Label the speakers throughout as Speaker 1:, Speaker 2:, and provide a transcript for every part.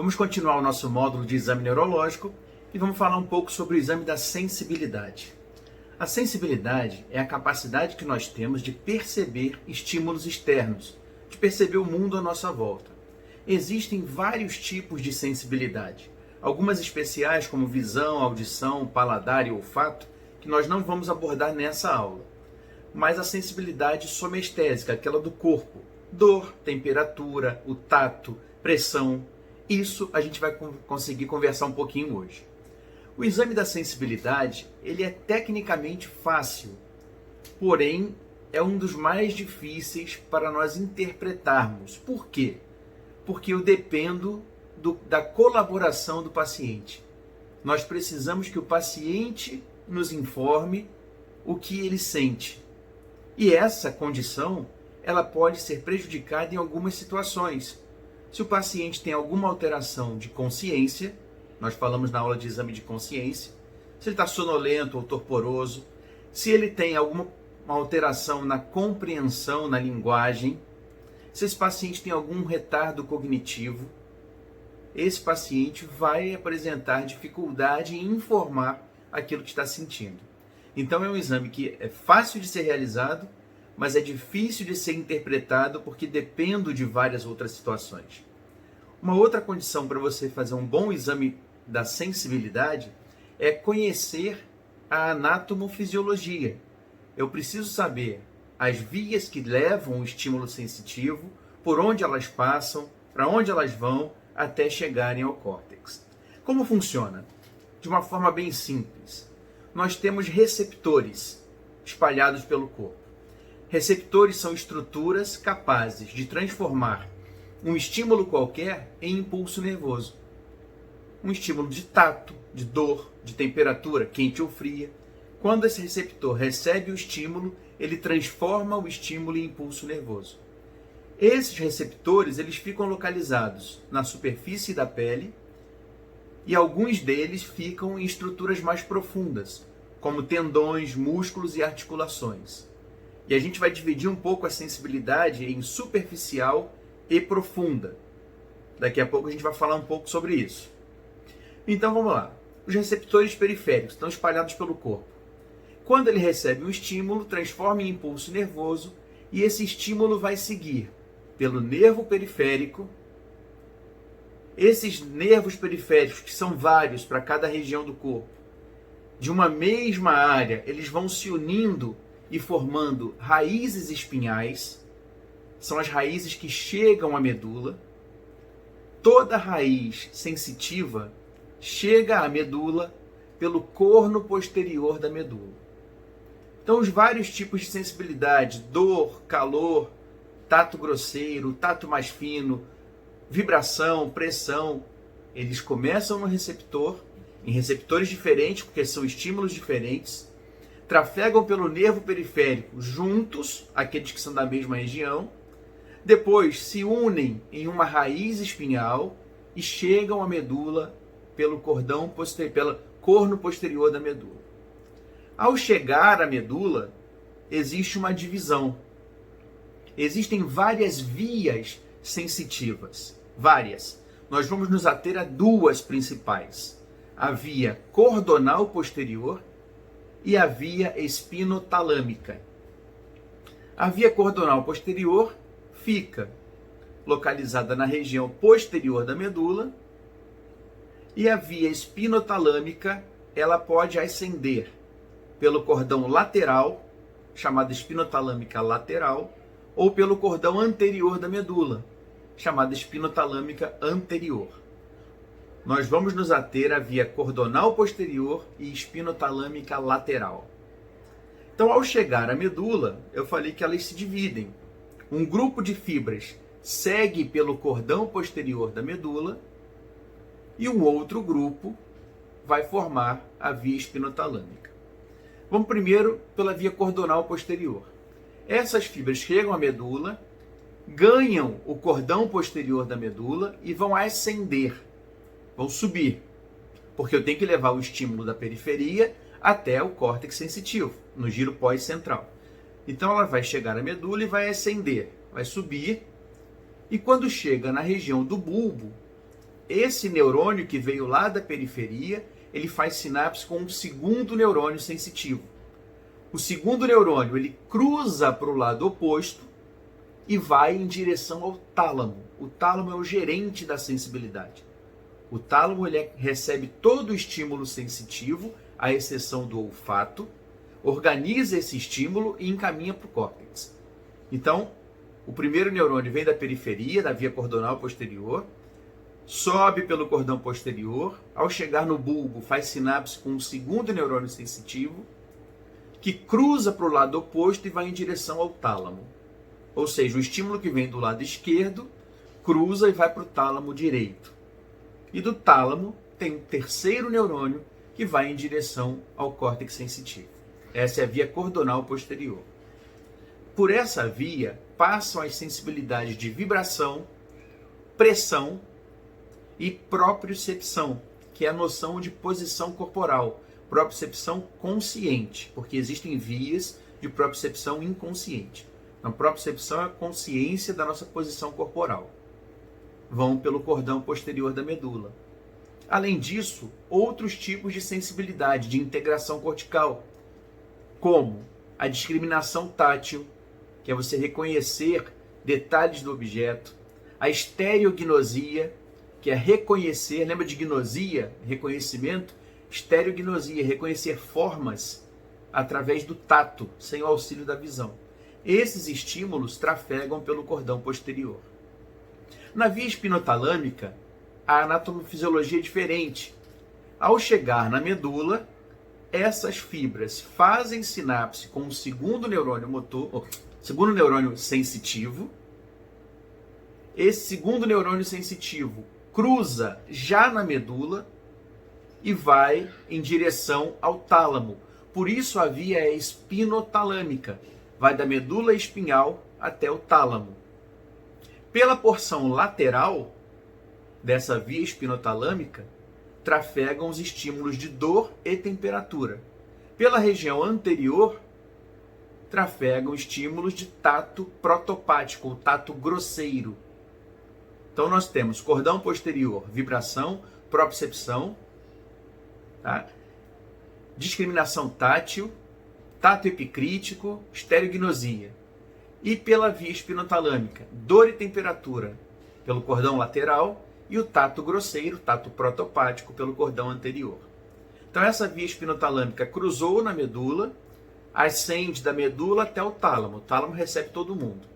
Speaker 1: Vamos continuar o nosso módulo de exame neurológico e vamos falar um pouco sobre o exame da sensibilidade. A sensibilidade é a capacidade que nós temos de perceber estímulos externos, de perceber o mundo à nossa volta. Existem vários tipos de sensibilidade, algumas especiais como visão, audição, paladar e olfato, que nós não vamos abordar nessa aula. Mas a sensibilidade somestésica, aquela do corpo, dor, temperatura, o tato, pressão, isso a gente vai conseguir conversar um pouquinho hoje. O exame da sensibilidade, ele é tecnicamente fácil, porém é um dos mais difíceis para nós interpretarmos. Por quê? Porque eu dependo da colaboração do paciente. Nós precisamos que o paciente nos informe o que ele sente. E essa condição, ela pode ser prejudicada em algumas situações. Se o paciente tem alguma alteração de consciência, nós falamos na aula de exame de consciência, se ele está sonolento ou torporoso, se ele tem alguma alteração na compreensão, na linguagem, se esse paciente tem algum retardo cognitivo, esse paciente vai apresentar dificuldade em informar aquilo que está sentindo. Então é um exame que é fácil de ser realizado, mas é difícil de ser interpretado porque depende de várias outras situações. Uma outra condição para você fazer um bom exame da sensibilidade é conhecer a anatomofisiologia. Eu preciso saber as vias que levam o estímulo sensitivo, por onde elas passam, para onde elas vão, até chegarem ao córtex. Como funciona? De uma forma bem simples. Nós temos receptores espalhados pelo corpo. Receptores são estruturas capazes de transformar um estímulo qualquer em impulso nervoso. Um estímulo de tato, de dor, de temperatura, quente ou fria. Quando esse receptor recebe o estímulo, ele transforma o estímulo em impulso nervoso. Esses receptores, eles ficam localizados na superfície da pele e alguns deles ficam em estruturas mais profundas, como tendões, músculos e articulações. E a gente vai dividir um pouco a sensibilidade em superficial e profunda. Daqui a pouco a gente vai falar um pouco sobre isso. Então vamos lá. Os receptores periféricos estão espalhados pelo corpo. Quando ele recebe um estímulo, transforma em impulso nervoso e esse estímulo vai seguir pelo nervo periférico. Esses nervos periféricos, que são vários para cada região do corpo, de uma mesma área, eles vão se unindo e formando raízes espinhais, são as raízes que chegam à medula. Toda raiz sensitiva chega à medula pelo corno posterior da medula. Então, os vários tipos de sensibilidade, dor, calor, tato grosseiro, tato mais fino, vibração, pressão, eles começam no receptor, em receptores diferentes, porque são estímulos diferentes, trafegam pelo nervo periférico juntos, aqueles que são da mesma região, depois se unem em uma raiz espinhal e chegam à medula pelo corno posterior da medula. Ao chegar à medula, existe uma divisão. Existem várias vias sensitivas, várias. Nós vamos nos ater a duas principais: a via cordonal posterior e a via espinotalâmica. A via cordonal posterior fica localizada na região posterior da medula e a via espinotalâmica, ela pode ascender pelo cordão lateral, chamada espinotalâmica lateral, ou pelo cordão anterior da medula, chamada espinotalâmica anterior. Nós vamos nos ater à via cordonal posterior e espinotalâmica lateral. Então, ao chegar à medula, eu falei que elas se dividem. Um grupo de fibras segue pelo cordão posterior da medula e um outro grupo vai formar a via espinotalâmica. Vamos primeiro pela via cordonal posterior. Essas fibras chegam à medula, ganham o cordão posterior da medula e vão ascender, vão subir, porque eu tenho que levar o estímulo da periferia até o córtex sensitivo, no giro pós-central. Então ela vai chegar à medula e vai ascender, vai subir, e quando chega na região do bulbo, esse neurônio que veio lá da periferia, ele faz sinapse com um segundo neurônio sensitivo. O segundo neurônio, ele cruza para o lado oposto e vai em direção ao tálamo. O tálamo é o gerente da sensibilidade. O tálamo ele recebe todo o estímulo sensitivo, à exceção do olfato, organiza esse estímulo e encaminha para o córtex. Então, o primeiro neurônio vem da periferia, da via cordonal posterior, sobe pelo cordão posterior, ao chegar no bulbo faz sinapse com o segundo neurônio sensitivo, que cruza para o lado oposto e vai em direção ao tálamo. Ou seja, o estímulo que vem do lado esquerdo cruza e vai para o tálamo direito. E do tálamo tem um terceiro neurônio que vai em direção ao córtex sensitivo. Essa é a via cordonal posterior. Por essa via passam as sensibilidades de vibração, pressão e propriocepção, que é a noção de posição corporal, propriocepção consciente, porque existem vias de propriocepção inconsciente. A propriocepção é a consciência da nossa posição corporal. Vão pelo cordão posterior da medula. Além disso, outros tipos de sensibilidade, de integração cortical, como a discriminação tátil, que é você reconhecer detalhes do objeto, a estereognosia, que é reconhecer, lembra de gnosia, reconhecimento? Estereognosia, reconhecer formas através do tato, sem o auxílio da visão. Esses estímulos trafegam pelo cordão posterior. Na via espinotalâmica, a anatomofisiologia é diferente. Ao chegar na medula, essas fibras fazem sinapse com o segundo neurônio motor, segundo neurônio sensitivo. Esse segundo neurônio sensitivo cruza já na medula e vai em direção ao tálamo. Por isso a via é espinotalâmica. Vai da medula espinhal até o tálamo. Pela porção lateral dessa via espinotalâmica, trafegam os estímulos de dor e temperatura. Pela região anterior, trafegam estímulos de tato protopático, ou tato grosseiro. Então nós temos cordão posterior, vibração, propriocepção, tá? Discriminação tátil, tato epicrítico, estereognosia. E pela via espinotalâmica, dor e temperatura pelo cordão lateral e o tato grosseiro, tato protopático, pelo cordão anterior. Então essa via espinotalâmica cruzou na medula, ascende da medula até o tálamo. O tálamo recebe todo mundo.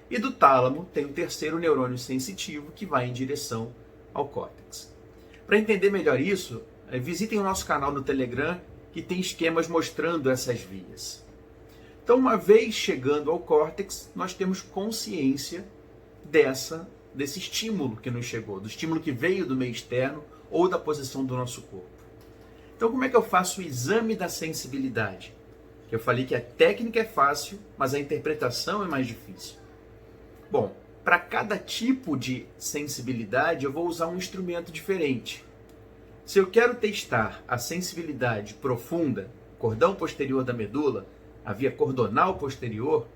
Speaker 1: E do tálamo tem o terceiro neurônio sensitivo que vai em direção ao córtex. Para entender melhor isso, visitem o nosso canal no Telegram, que tem esquemas mostrando essas vias. Então, uma vez chegando ao córtex, nós temos consciência desse estímulo que nos chegou, do estímulo que veio do meio externo ou da posição do nosso corpo. Então, como é que eu faço o exame da sensibilidade? Eu falei que a técnica é fácil, mas a interpretação é mais difícil. Bom, para cada tipo de sensibilidade, eu vou usar um instrumento diferente. Se eu quero testar a sensibilidade profunda, cordão posterior da medula, a via cordonal posterior,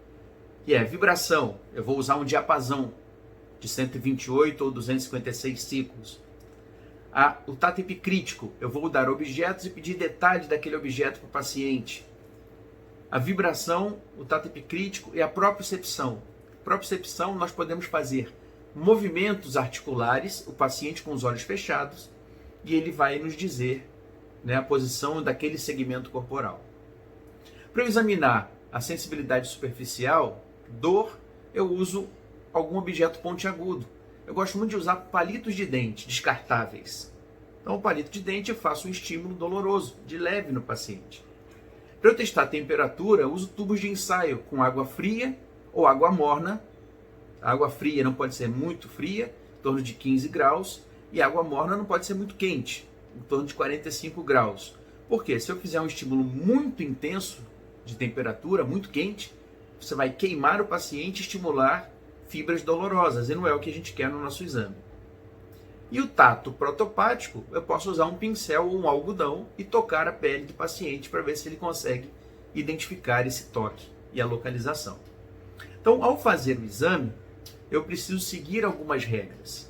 Speaker 1: que é a vibração, eu vou usar um diapasão de 128 ou 256 ciclos. O tato epicrítico, eu vou dar objetos e pedir detalhes daquele objeto para o paciente. A vibração, o tato epicrítico e a propriocepção. Propriocepção, nós podemos fazer movimentos articulares, o paciente com os olhos fechados, e ele vai nos dizer, né, a posição daquele segmento corporal. Para eu examinar a sensibilidade superficial, dor, eu uso algum objeto pontiagudo. Eu gosto muito de usar palitos de dente descartáveis. Então, o palito de dente eu faço um estímulo doloroso, de leve no paciente. Para eu testar a temperatura, eu uso tubos de ensaio com água fria ou água morna. A água fria não pode ser muito fria, em torno de 15 graus, e a água morna não pode ser muito quente, em torno de 45 graus. Por quê? Se eu fizer um estímulo muito intenso de temperatura, muito quente, você vai queimar o paciente e estimular fibras dolorosas, e não é o que a gente quer no nosso exame. E o tato protopático, eu posso usar um pincel ou um algodão e tocar a pele do paciente para ver se ele consegue identificar esse toque e a localização. Então, ao fazer o exame, eu preciso seguir algumas regras.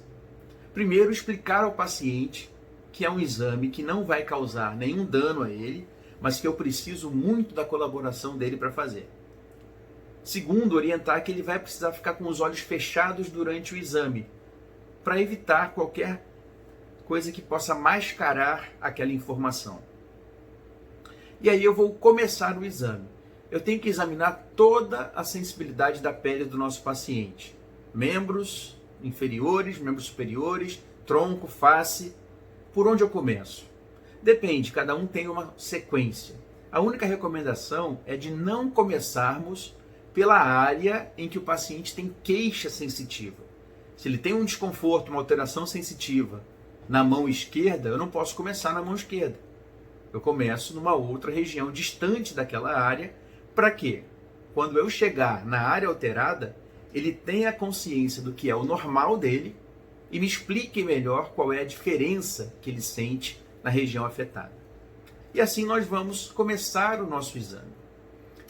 Speaker 1: Primeiro, explicar ao paciente que é um exame que não vai causar nenhum dano a ele, mas que eu preciso muito da colaboração dele para fazer. Segundo, orientar que ele vai precisar ficar com os olhos fechados durante o exame, para evitar qualquer coisa que possa mascarar aquela informação. E aí eu vou começar o exame. Eu tenho que examinar toda a sensibilidade da pele do nosso paciente. Membros inferiores, membros superiores, tronco, face. Por onde eu começo? Depende, cada um tem uma sequência. A única recomendação é de não começarmos pela área em que o paciente tem queixa sensitiva. Se ele tem um desconforto, uma alteração sensitiva na mão esquerda, eu não posso começar na mão esquerda. Eu começo numa outra região distante daquela área, para quê? Quando eu chegar na área alterada, ele tenha consciência do que é o normal dele e me explique melhor qual é a diferença que ele sente na região afetada. E assim nós vamos começar o nosso exame.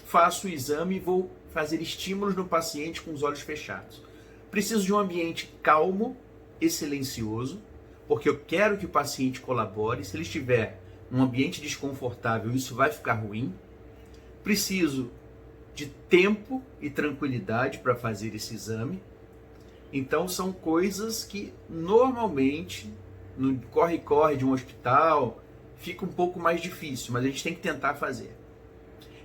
Speaker 1: Faço o exame e vou fazer estímulos no paciente com os olhos fechados. Preciso de um ambiente calmo e silencioso, porque eu quero que o paciente colabore. Se ele estiver num ambiente desconfortável, isso vai ficar ruim. Preciso de tempo e tranquilidade para fazer esse exame. Então são coisas que normalmente no corre-corre de um hospital fica um pouco mais difícil, mas a gente tem que tentar fazer.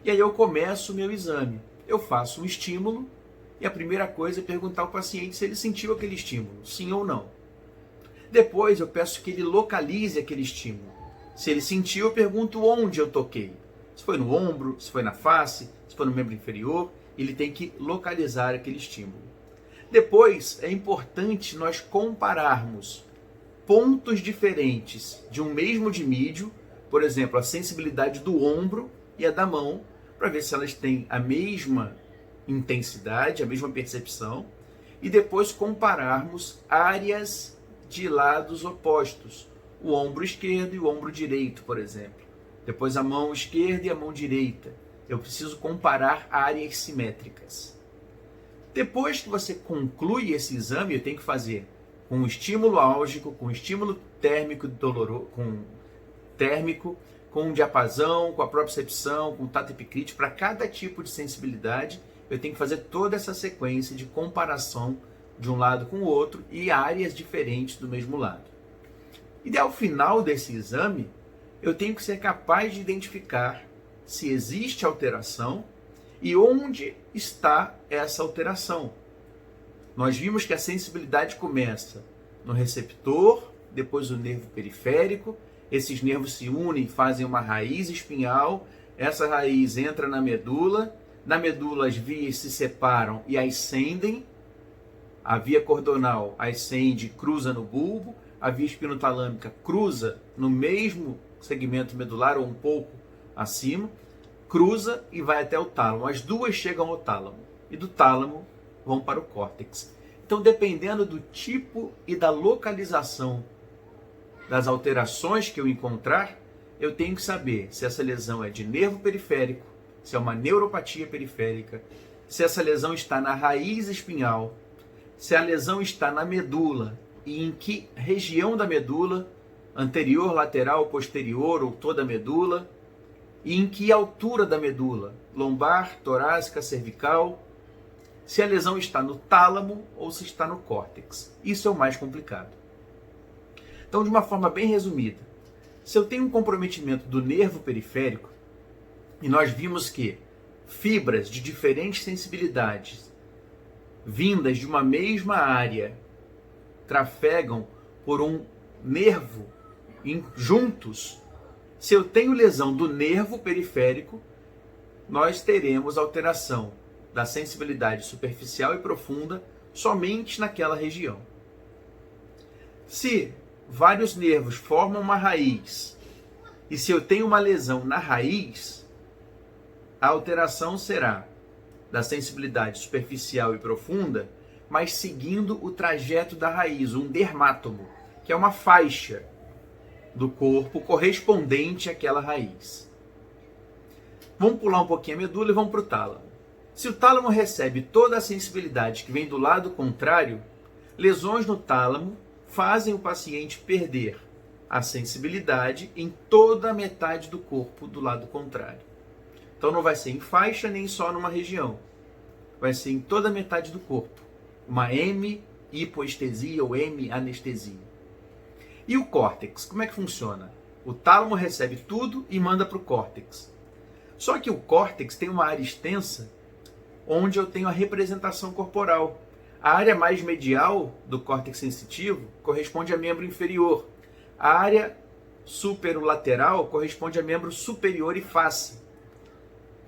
Speaker 1: E aí eu começo o meu exame. Eu faço um estímulo e a primeira coisa é perguntar ao paciente se ele sentiu aquele estímulo, sim ou não. Depois eu peço que ele localize aquele estímulo. Se ele sentiu, eu pergunto onde eu toquei. Se foi no ombro, se foi na face, se foi no membro inferior, ele tem que localizar aquele estímulo. Depois, é importante nós compararmos pontos diferentes de um mesmo dimídio, por exemplo, a sensibilidade do ombro e a da mão, para ver se elas têm a mesma intensidade, a mesma percepção, e depois compararmos áreas de lados opostos, o ombro esquerdo e o ombro direito, por exemplo. Depois a mão esquerda e a mão direita. Eu preciso comparar áreas simétricas. Depois que você conclui esse exame, eu tenho que fazer com um estímulo álgico, com um estímulo térmico doloroso, com um diapasão, com a propriocepção, com o tato epicrítico. Para cada tipo de sensibilidade, eu tenho que fazer toda essa sequência de comparação de um lado com o outro e áreas diferentes do mesmo lado. E ao final desse exame, eu tenho que ser capaz de identificar se existe alteração e onde está essa alteração. Nós vimos que a sensibilidade começa no receptor, depois o nervo periférico, esses nervos se unem e fazem uma raiz espinhal, essa raiz entra na medula as vias se separam e ascendem, a via cordonal ascende e cruza no bulbo, a via espinotalâmica cruza no mesmo segmento medular ou um pouco acima, cruza e vai até o tálamo. As duas chegam ao tálamo e do tálamo vão para o córtex. Então, dependendo do tipo e da localização das alterações que eu encontrar, eu tenho que saber se essa lesão é de nervo periférico, se é uma neuropatia periférica, se essa lesão está na raiz espinhal, se a lesão está na medula e em que região da medula, anterior, lateral, posterior ou toda a medula, e em que altura da medula, lombar, torácica, cervical, se a lesão está no tálamo ou se está no córtex. Isso é o mais complicado. Então, de uma forma bem resumida, se eu tenho um comprometimento do nervo periférico, e nós vimos que fibras de diferentes sensibilidades, vindas de uma mesma área, trafegam por um nervo juntos, se eu tenho lesão do nervo periférico, nós teremos alteração da sensibilidade superficial e profunda somente naquela região. Se vários nervos formam uma raiz, e se eu tenho uma lesão na raiz, a alteração será da sensibilidade superficial e profunda, mas seguindo o trajeto da raiz, um dermátomo, que é uma faixa do corpo correspondente àquela raiz. Vamos pular um pouquinho a medula e vamos para o tálamo. Se o tálamo recebe toda a sensibilidade que vem do lado contrário, lesões no tálamo fazem o paciente perder a sensibilidade em toda a metade do corpo do lado contrário. Então não vai ser em faixa nem só numa região. Vai ser em toda a metade do corpo. Uma hemihipoestesia ou hemianestesia. E o córtex, como é que funciona? O tálamo recebe tudo e manda para o córtex. Só que o córtex tem uma área extensa onde eu tenho a representação corporal. A área mais medial do córtex sensitivo corresponde a membro inferior. A área superolateral corresponde a membro superior e face.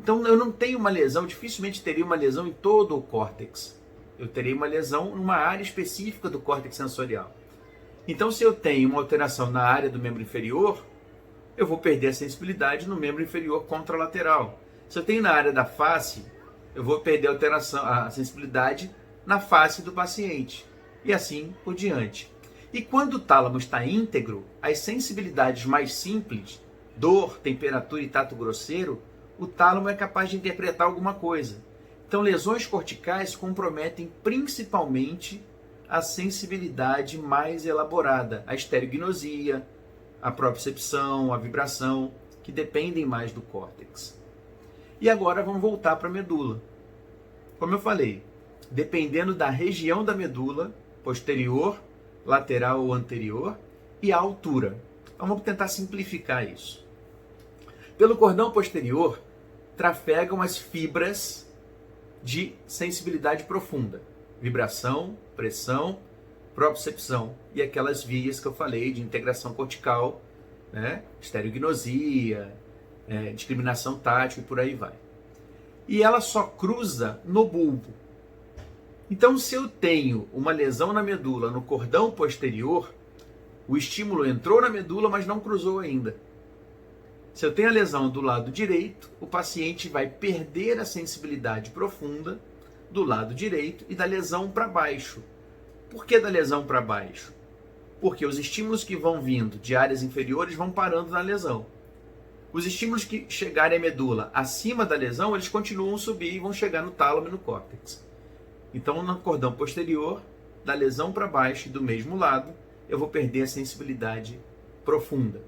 Speaker 1: Então eu não tenho uma lesão, dificilmente teria uma lesão em todo o córtex. Eu terei uma lesão numa área específica do córtex sensorial. Então se eu tenho uma alteração na área do membro inferior, eu vou perder a sensibilidade no membro inferior contralateral. Se eu tenho na área da face, eu vou perder a sensibilidade na face do paciente. E assim por diante. E quando o tálamo está íntegro, as sensibilidades mais simples, dor, temperatura e tato grosseiro, o tálamo é capaz de interpretar alguma coisa. Então, lesões corticais comprometem principalmente a sensibilidade mais elaborada, a estereognosia, a propriocepção, a vibração, que dependem mais do córtex. E agora vamos voltar para a medula. Como eu falei, dependendo da região da medula, posterior, lateral ou anterior, e a altura. Então vamos tentar simplificar isso. Pelo cordão posterior, trafegam as fibras de sensibilidade profunda. Vibração, pressão, propriocepção e aquelas vias que eu falei de integração cortical, né? Estereognosia, discriminação tátil e por aí vai. E ela só cruza no bulbo. Então, se eu tenho uma lesão na medula, no cordão posterior, o estímulo entrou na medula, mas não cruzou ainda. Se eu tenho a lesão do lado direito, o paciente vai perder a sensibilidade profunda do lado direito e da lesão para baixo. Por que da lesão para baixo? Porque os estímulos que vão vindo de áreas inferiores vão parando na lesão. Os estímulos que chegarem à medula acima da lesão, eles continuam a subir e vão chegar no tálamo e no córtex. Então, no cordão posterior, da lesão para baixo e do mesmo lado, eu vou perder a sensibilidade profunda.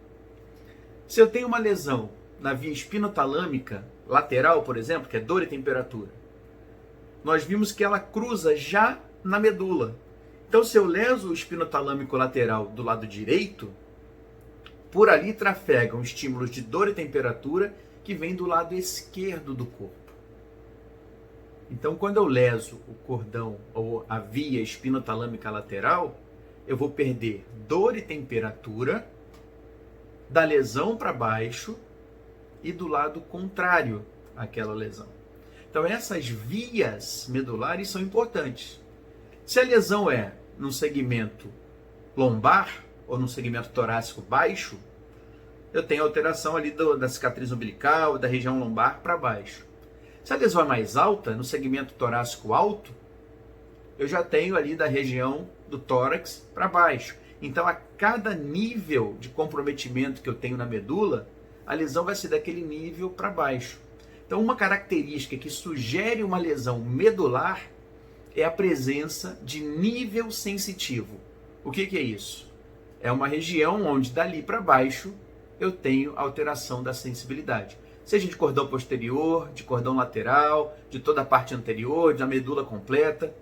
Speaker 1: Se eu tenho uma lesão na via espinotalâmica lateral, por exemplo, que é dor e temperatura, nós vimos que ela cruza já na medula. Então, se eu leso o espinotalâmico lateral do lado direito, por ali trafegam estímulos de dor e temperatura que vêm do lado esquerdo do corpo. Então, quando eu leso o cordão ou a via espinotalâmica lateral, eu vou perder dor e temperatura da lesão para baixo e do lado contrário àquela lesão. Então, essas vias medulares são importantes. Se a lesão é no segmento lombar ou no segmento torácico baixo, eu tenho alteração ali da cicatriz umbilical, da região lombar para baixo. Se a lesão é mais alta, no segmento torácico alto, eu já tenho ali da região do tórax para baixo. Então, a cada nível de comprometimento que eu tenho na medula, a lesão vai ser daquele nível para baixo. Então, uma característica que sugere uma lesão medular é a presença de nível sensitivo. O que é isso? É uma região onde dali para baixo eu tenho alteração da sensibilidade. Seja de cordão posterior, de cordão lateral, de toda a parte anterior, da medula completa.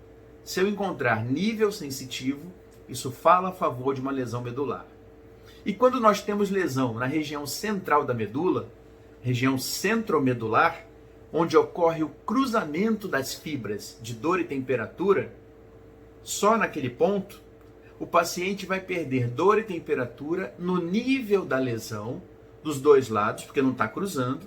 Speaker 1: Se eu encontrar nível sensitivo, isso fala a favor de uma lesão medular. E quando nós temos lesão na região central da medula, região centromedular, onde ocorre o cruzamento das fibras de dor e temperatura, só naquele ponto, o paciente vai perder dor e temperatura no nível da lesão, dos dois lados, porque não está cruzando,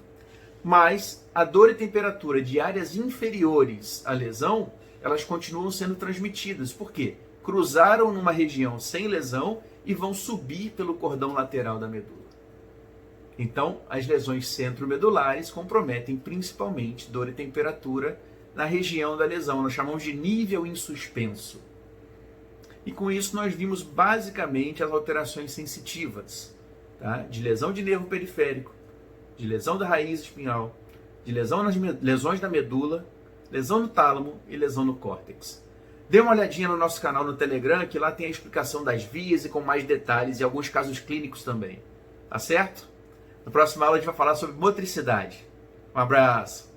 Speaker 1: mas a dor e temperatura de áreas inferiores à lesão, elas continuam sendo transmitidas. Por quê? Cruzaram numa região sem lesão e vão subir pelo cordão lateral da medula. Então, as lesões centromedulares comprometem principalmente dor e temperatura na região da lesão. Nós chamamos de nível em suspenso. E com isso nós vimos basicamente as alterações sensitivas, tá? De lesão de nervo periférico, de lesão da raiz espinhal, de lesão nas lesões da medula, lesão no tálamo e lesão no córtex. Dê uma olhadinha no nosso canal no Telegram, que lá tem a explicação das vias e com mais detalhes e alguns casos clínicos também. Tá certo? Na próxima aula a gente vai falar sobre motricidade. Um abraço!